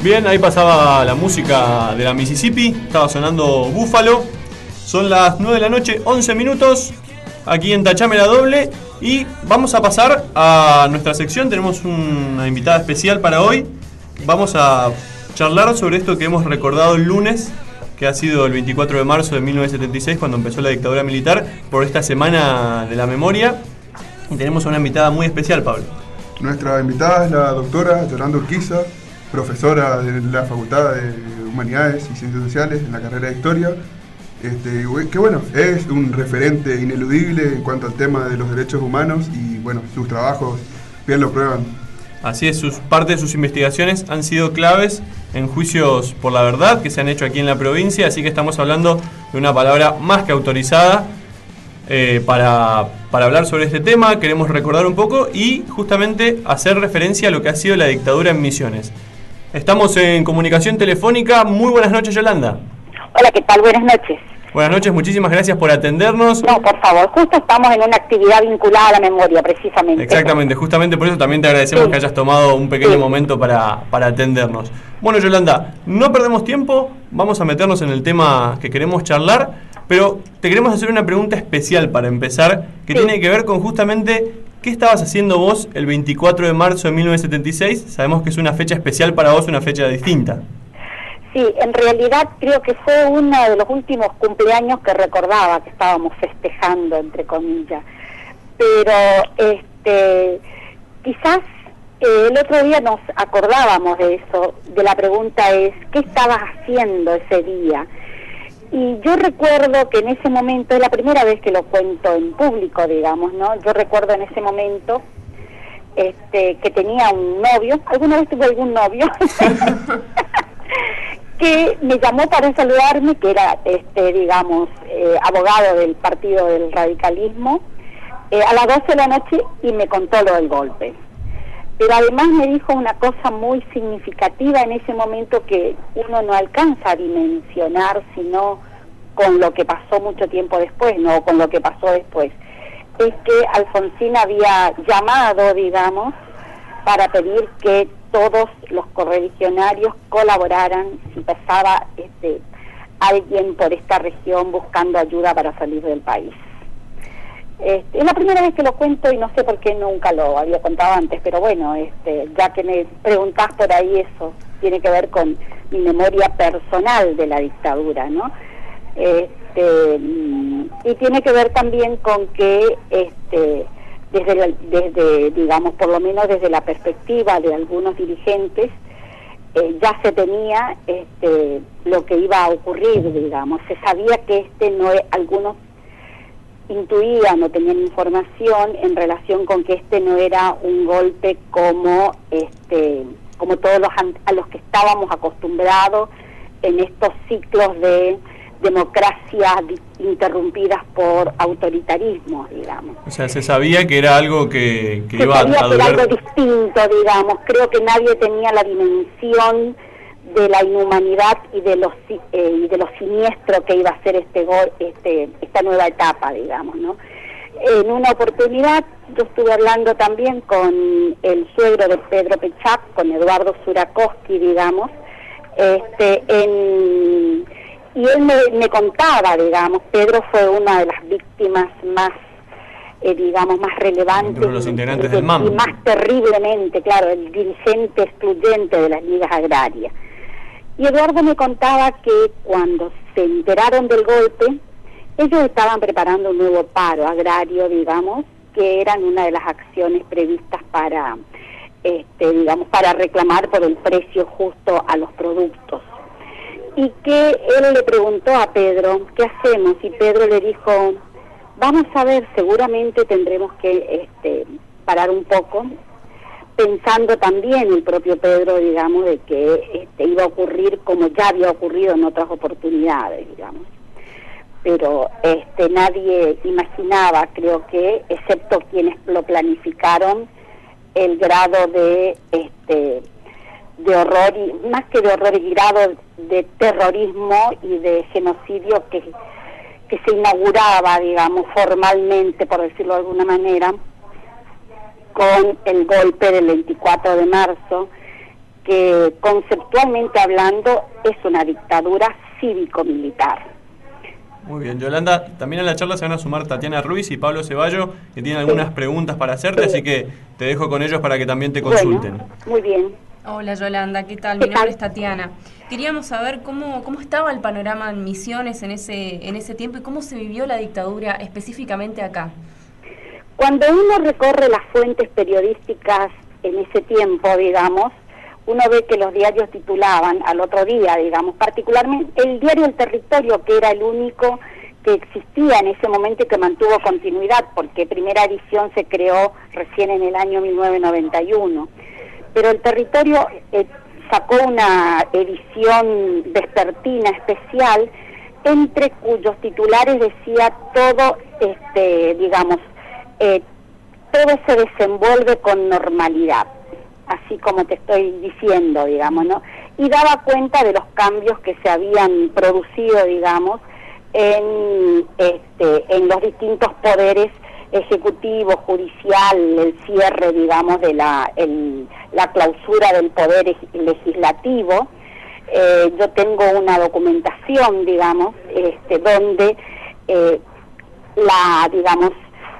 Bien, ahí pasaba la música de la Mississippi, estaba sonando Búfalo. Son las 9 de la noche, 11 minutos, aquí en Tachame la Doble. Y vamos a pasar a nuestra sección, tenemos una invitada especial para hoy. Vamos a charlar sobre esto que hemos recordado el lunes, que ha sido el 24 de marzo de 1976, cuando empezó la dictadura militar, por esta Semana de la Memoria. Y tenemos a una invitada muy especial, Pablo. Nuestra invitada es la doctora Yolanda Urquiza, profesora de la Facultad de Humanidades y Ciencias Sociales en la carrera de Historia, que bueno, es un referente ineludible en cuanto al tema de los derechos humanos y bueno, sus trabajos bien lo prueban. Así es, parte de sus investigaciones han sido claves en juicios por la verdad que se han hecho aquí en la provincia, así que estamos hablando de una palabra más que autorizada para hablar sobre este tema. Queremos recordar un poco y justamente hacer referencia a lo que ha sido la dictadura en Misiones. Estamos en comunicación telefónica. Muy buenas noches, Yolanda. Hola, ¿qué tal? Buenas noches. Buenas noches, muchísimas gracias por atendernos. No, por favor, justo estamos en una actividad vinculada a la memoria, precisamente. Exactamente, justamente por eso también te agradecemos que hayas tomado un pequeño momento para atendernos. Bueno, Yolanda, no perdemos tiempo, vamos a meternos en el tema que queremos charlar, pero te queremos hacer una pregunta especial para empezar, que tiene que ver con justamente qué estabas haciendo vos el 24 de marzo de 1976. Sabemos que es una fecha especial para vos, una fecha distinta. Sí, en realidad creo que fue uno de los últimos cumpleaños que recordaba que estábamos festejando, entre comillas. Pero quizás el otro día nos acordábamos de eso, de la pregunta es, ¿qué estabas haciendo ese día? Y yo recuerdo que en ese momento, es la primera vez que lo cuento en público, digamos, ¿no? Yo recuerdo en ese momento que tenía un novio, alguna vez tuve algún novio, que me llamó para saludarme, que era, abogado del Partido del Radicalismo, a las 12 de la noche, y me contó lo del golpe. Pero además me dijo una cosa muy significativa en ese momento que uno no alcanza a dimensionar, sino con lo que pasó mucho tiempo después, no con lo que pasó después. Es que Alfonsín había llamado, digamos, para pedir que todos los correligionarios colaboraran si pasaba alguien por esta región buscando ayuda para salir del país. Es la primera vez que lo cuento y no sé por qué nunca lo había contado antes, pero bueno, ya que me preguntás por ahí, eso tiene que ver con mi memoria personal de la dictadura, ¿no? Y tiene que ver también con que desde digamos, por lo menos desde la perspectiva de algunos dirigentes, ya se tenía lo que iba a ocurrir, digamos. Se sabía que algunos intuían o tenían información en relación con que no era un golpe como todos a los que estábamos acostumbrados en estos ciclos de democracias interrumpidas por autoritarismo, digamos. O sea, se sabía que era algo que iba a durar. Era algo distinto, digamos. Creo que nadie tenía la dimensión de la inhumanidad y de lo siniestro que iba a ser esta nueva etapa, digamos, ¿no? En una oportunidad yo estuve hablando también con el suegro de Pedro Pechak, con Eduardo Zurakowski, digamos, y él me contaba, digamos, Pedro fue una de las víctimas más, más relevantes de los integrantes del MAM. Y más terriblemente, claro, el dirigente excluyente de las ligas agrarias. Y Eduardo me contaba que cuando se enteraron del golpe, ellos estaban preparando un nuevo paro agrario, digamos, que eran una de las acciones previstas para, para reclamar por el precio justo a los productos. Y que él le preguntó a Pedro, ¿qué hacemos? Y Pedro le dijo, vamos a ver, seguramente tendremos que parar un poco, pensando también el propio Pedro, digamos, de que iba a ocurrir como ya había ocurrido en otras oportunidades, digamos. Pero nadie imaginaba, creo que, excepto quienes lo planificaron, el grado de horror, y más que de horror, el grado de terrorismo y de genocidio que se inauguraba, digamos, formalmente, por decirlo de alguna manera, con el golpe del 24 de marzo, que conceptualmente hablando es una dictadura cívico-militar. Muy bien, Yolanda, también a la charla se van a sumar Tatiana Ruiz y Pablo Ceballo, que tienen algunas preguntas para hacerte, así que te dejo con ellos para que también te consulten. Bueno, muy bien. Hola Yolanda, ¿qué tal? Mi nombre es Tatiana. Queríamos saber cómo estaba el panorama en Misiones en ese tiempo y cómo se vivió la dictadura específicamente acá. Cuando uno recorre las fuentes periodísticas en ese tiempo, digamos, uno ve que los diarios titulaban al otro día, digamos, particularmente el diario El Territorio, que era el único que existía en ese momento y que mantuvo continuidad, porque primera edición se creó recién en el año 1991. Pero El Territorio sacó una edición vespertina especial, entre cuyos titulares decía todo, todo se desenvuelve con normalidad, así como te estoy diciendo, digamos, ¿no? Y daba cuenta de los cambios que se habían producido, digamos, en los distintos poderes ejecutivo, judicial, el cierre, digamos, de la clausura del poder legislativo. Yo tengo una documentación, digamos, donde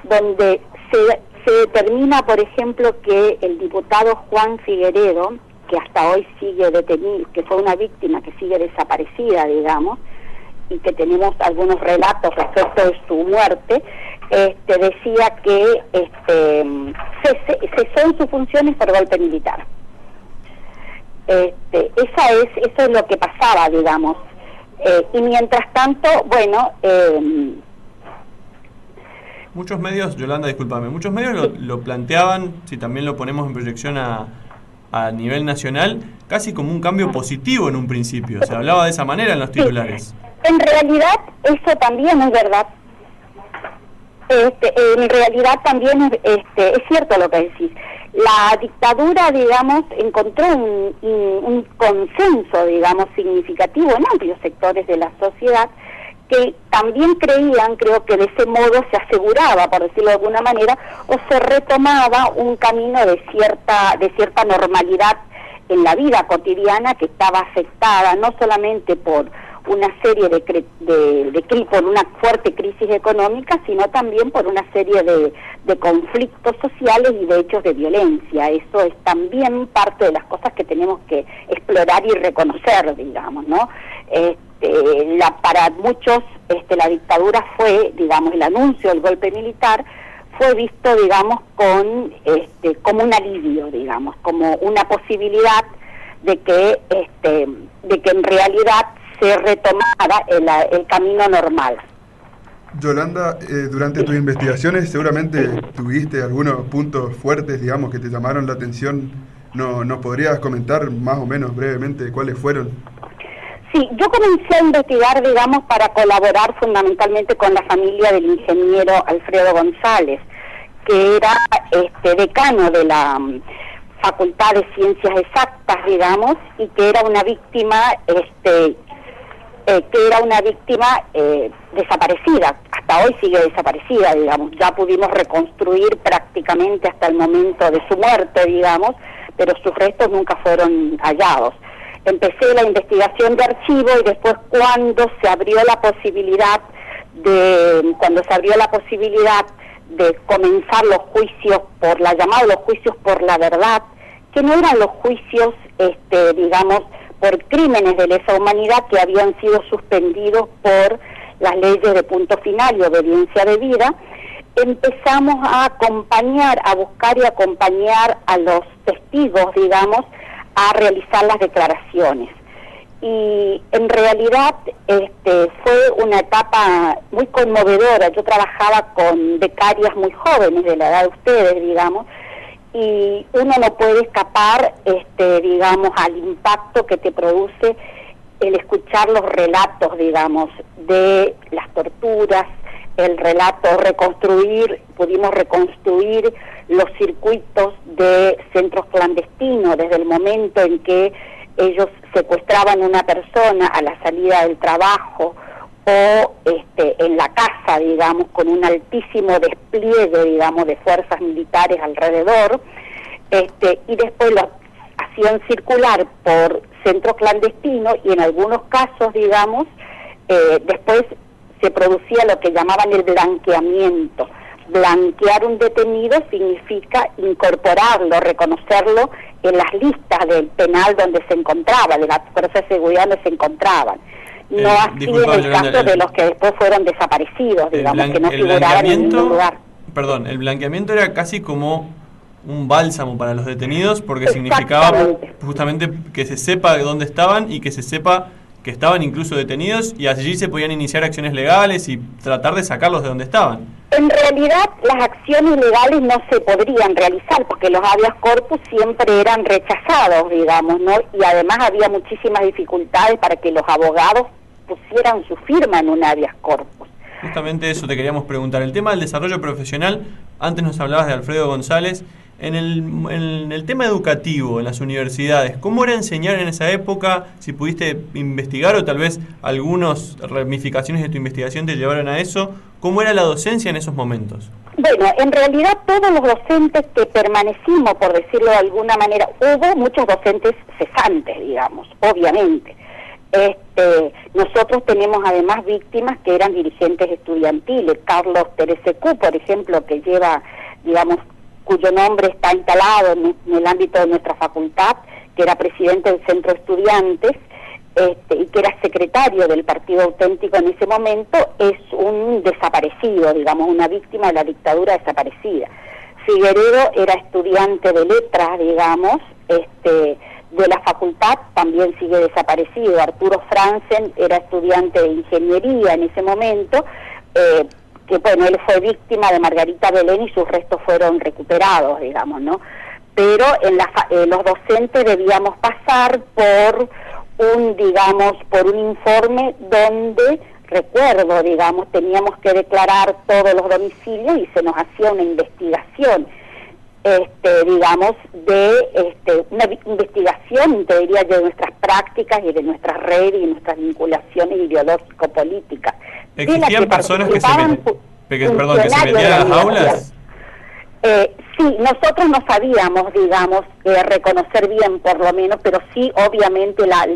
donde se determina, por ejemplo, que el diputado Juan Figueredo, que hasta hoy sigue detenido, que fue una víctima que sigue desaparecida, digamos, y que tenemos algunos relatos respecto de su muerte, decía que cesó en sus funciones por golpe militar. Eso es lo que pasaba, digamos. Y mientras tanto, bueno... muchos medios, Yolanda, discúlpame, muchos medios lo planteaban, si también lo ponemos en proyección a nivel nacional, casi como un cambio positivo en un principio. Se hablaba de esa manera en los titulares. Sí. En realidad, eso también es verdad. En realidad también es cierto lo que decís. La dictadura, digamos, encontró un consenso, digamos, significativo en amplios sectores de la sociedad, que también creían, creo que de ese modo se aseguraba, por decirlo de alguna manera, o se retomaba un camino de cierta normalidad en la vida cotidiana, que estaba afectada no solamente por una serie por una fuerte crisis económica, sino también por una serie de conflictos sociales y de hechos de violencia. Eso es también parte de las cosas que tenemos que explorar y reconocer, digamos, ¿no? Para muchos la dictadura fue, digamos, el anuncio del golpe militar fue visto, digamos, como un alivio, digamos, como una posibilidad de que en realidad se retomara el camino normal. Yolanda, durante tus investigaciones seguramente tuviste algunos puntos fuertes, digamos, que te llamaron la atención. ¿Nos podrías comentar más o menos brevemente cuáles fueron? Sí, yo comencé a investigar, digamos, para colaborar fundamentalmente con la familia del ingeniero Alfredo González, que era decano de la Facultad de Ciencias Exactas, digamos, y que era una víctima desaparecida. Hasta hoy sigue desaparecida, digamos. Ya pudimos reconstruir prácticamente hasta el momento de su muerte, digamos, pero sus restos nunca fueron hallados. Empecé la investigación de archivo y después cuando se abrió la posibilidad de comenzar los juicios los juicios por la verdad, que no eran los juicios, digamos, por crímenes de lesa humanidad que habían sido suspendidos por las leyes de punto final y obediencia debida, empezamos a buscar y acompañar a los testigos, digamos, a realizar las declaraciones. Y en realidad fue una etapa muy conmovedora. Yo trabajaba con becarias muy jóvenes, de la edad de ustedes, digamos, y uno no puede escapar, digamos, al impacto que te produce el escuchar los relatos, digamos, de las torturas, el relato, pudimos reconstruir los circuitos de centros clandestinos, desde el momento en que ellos secuestraban a una persona a la salida del trabajo o en la casa, digamos, con un altísimo despliegue, digamos, de fuerzas militares alrededor, y después hacían circular por centros clandestinos y en algunos casos, digamos, después se producía lo que llamaban el blanqueamiento. Blanquear un detenido significa incorporarlo, reconocerlo en las listas del penal donde se encontraba, de las fuerzas de seguridad donde se encontraban. No así en el caso de los que después fueron desaparecidos, digamos, que no figuraban en ningún lugar. Perdón, el blanqueamiento era casi como un bálsamo para los detenidos porque significaba justamente que se sepa de dónde estaban y que se sepa que estaban incluso detenidos y allí se podían iniciar acciones legales y tratar de sacarlos de donde estaban. En realidad las acciones legales no se podrían realizar porque los habeas corpus siempre eran rechazados, digamos, ¿no? Y además había muchísimas dificultades para que los abogados pusieran su firma en un habeas corpus. Justamente eso te queríamos preguntar. El tema del desarrollo profesional, antes nos hablabas de Alfredo González. En el tema educativo, en las universidades, ¿cómo era enseñar en esa época? Si pudiste investigar o tal vez algunas ramificaciones de tu investigación te llevaron a eso. ¿Cómo era la docencia en esos momentos? Bueno, en realidad todos los docentes que permanecimos, por decirlo de alguna manera, hubo muchos docentes cesantes, digamos, obviamente. Nosotros tenemos además víctimas que eran dirigentes estudiantiles. Carlos Teresecú, por ejemplo, que lleva, digamos, cuyo nombre está instalado en el ámbito de nuestra facultad, que era presidente del Centro de Estudiantes y que era secretario del Partido Auténtico en ese momento, es un desaparecido, digamos, una víctima de la dictadura desaparecida. Figueredo era estudiante de letras, digamos, de la facultad, también sigue desaparecido. Arturo Franzen era estudiante de ingeniería en ese momento, que bueno, él fue víctima de Margarita Belén y sus restos fueron recuperados, digamos, ¿no? Pero los docentes debíamos pasar por un informe donde, recuerdo, digamos, teníamos que declarar todos los domicilios y se nos hacía una investigación, digamos, una investigación, te diría yo, de nuestras prácticas y de nuestras redes y nuestras vinculaciones ideológico-políticas. ¿Existían personas que se metían a las aulas? Sí, nosotros no sabíamos, digamos, reconocer bien por lo menos, pero sí, obviamente, las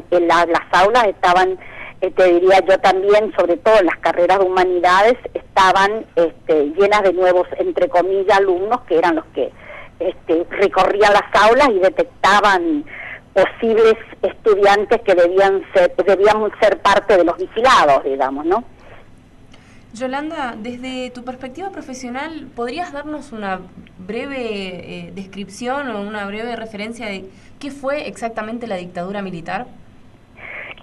aulas estaban, te diría yo también, sobre todo las carreras de humanidades, estaban llenas de nuevos, entre comillas, alumnos, que eran los que recorrían las aulas y detectaban posibles estudiantes que debían ser parte de los vigilados, digamos, ¿no? Yolanda, desde tu perspectiva profesional, ¿podrías darnos una breve descripción o una breve referencia de qué fue exactamente la dictadura militar?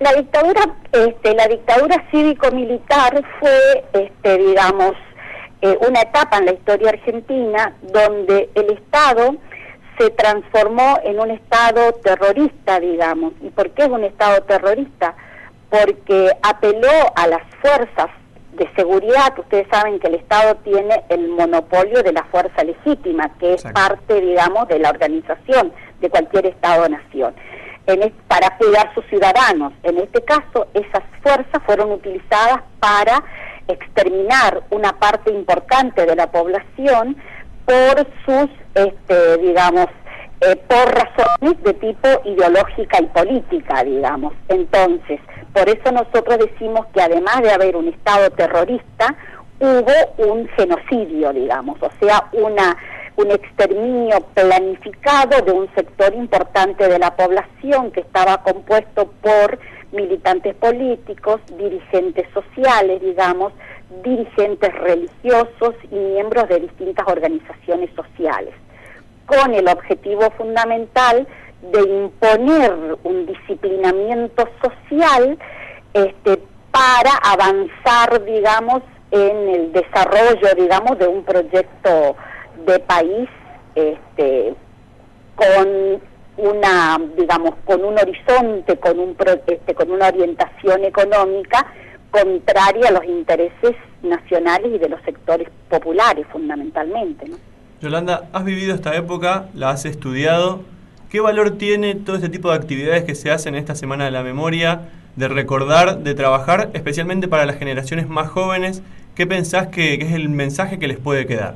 La dictadura cívico-militar fue, digamos, una etapa en la historia argentina donde el Estado se transformó en un Estado terrorista, digamos. ¿Y por qué es un Estado terrorista? Porque apeló a las fuerzas de seguridad, que ustedes saben que el Estado tiene el monopolio de la fuerza legítima, que es parte, digamos, de la organización de cualquier Estado-nación, para cuidar a sus ciudadanos. En este caso, esas fuerzas fueron utilizadas para exterminar una parte importante de la población por sus, por razones de tipo ideológica y política, digamos. Entonces, por eso nosotros decimos que además de haber un Estado terrorista, hubo un genocidio, digamos, o sea, un exterminio planificado de un sector importante de la población que estaba compuesto por militantes políticos, dirigentes sociales, digamos, dirigentes religiosos y miembros de distintas organizaciones sociales, con el objetivo fundamental de imponer un disciplinamiento social para avanzar, digamos, en el desarrollo, digamos, de un proyecto de país con una, digamos, con un horizonte, con una orientación económica contraria a los intereses nacionales y de los sectores populares, fundamentalmente, ¿no? Yolanda, has vivido esta época, la has estudiado. ¿Qué valor tiene todo este tipo de actividades que se hacen en esta Semana de la Memoria, de recordar, de trabajar, especialmente para las generaciones más jóvenes? ¿Qué pensás que es el mensaje que les puede quedar?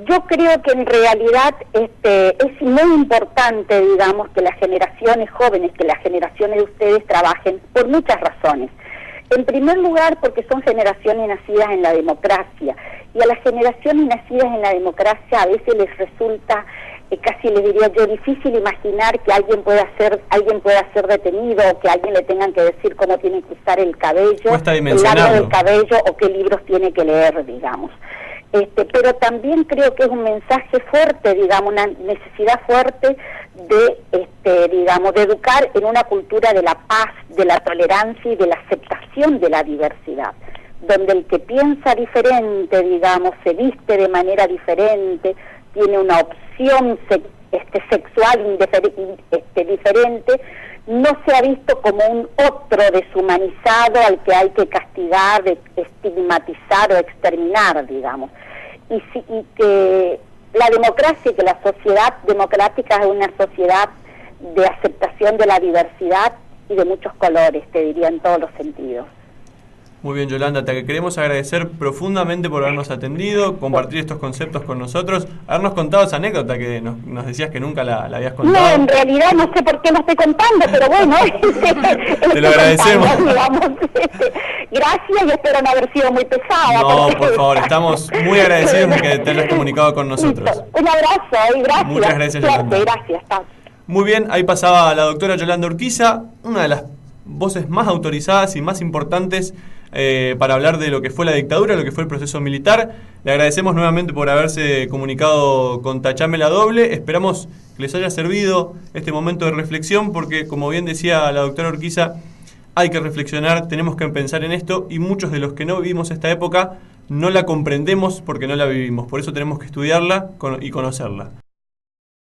Yo creo que en realidad es muy importante, digamos, que las generaciones jóvenes, que las generaciones de ustedes trabajen por muchas razones. En primer lugar, porque son generaciones nacidas en la democracia, y a las generaciones nacidas en la democracia a veces les resulta, casi les diría yo, difícil imaginar que alguien pueda ser detenido, o que a alguien le tengan que decir cómo tiene que usar el cabello, el largo del cabello, o qué libros tiene que leer, digamos. Pero también creo que es un mensaje fuerte, digamos, una necesidad fuerte de educar en una cultura de la paz, de la tolerancia y de la aceptación de la diversidad, donde el que piensa diferente, digamos, se viste de manera diferente, tiene una opción sexual diferente, no se ha visto como un otro deshumanizado al que hay que castigar, estigmatizar o exterminar, digamos. Y que la democracia, que la sociedad democrática es una sociedad de aceptación de la diversidad y de muchos colores, te diría, en todos los sentidos. Muy bien, Yolanda, te queremos agradecer profundamente por habernos atendido, compartir estos conceptos con nosotros, habernos contado esa anécdota que nos decías que nunca la habías contado. No, en realidad no sé por qué lo estoy contando, pero bueno, te lo agradecemos. Gracias y espero no haber sido muy pesada. No, por favor, estamos muy agradecidos de que te hayas comunicado con nosotros. Un abrazo y gracias. Muchas gracias, Yolanda. Gracias. Muy bien, ahí pasaba la doctora Yolanda Urquiza, una de las voces más autorizadas y más importantes para hablar de lo que fue la dictadura, lo que fue el proceso militar. Le agradecemos nuevamente por haberse comunicado con Tachame la Doble. Esperamos que les haya servido este momento de reflexión, porque como bien decía la doctora Urquiza, hay que reflexionar, tenemos que pensar en esto, y muchos de los que no vivimos esta época no la comprendemos porque no la vivimos. Por eso tenemos que estudiarla y conocerla.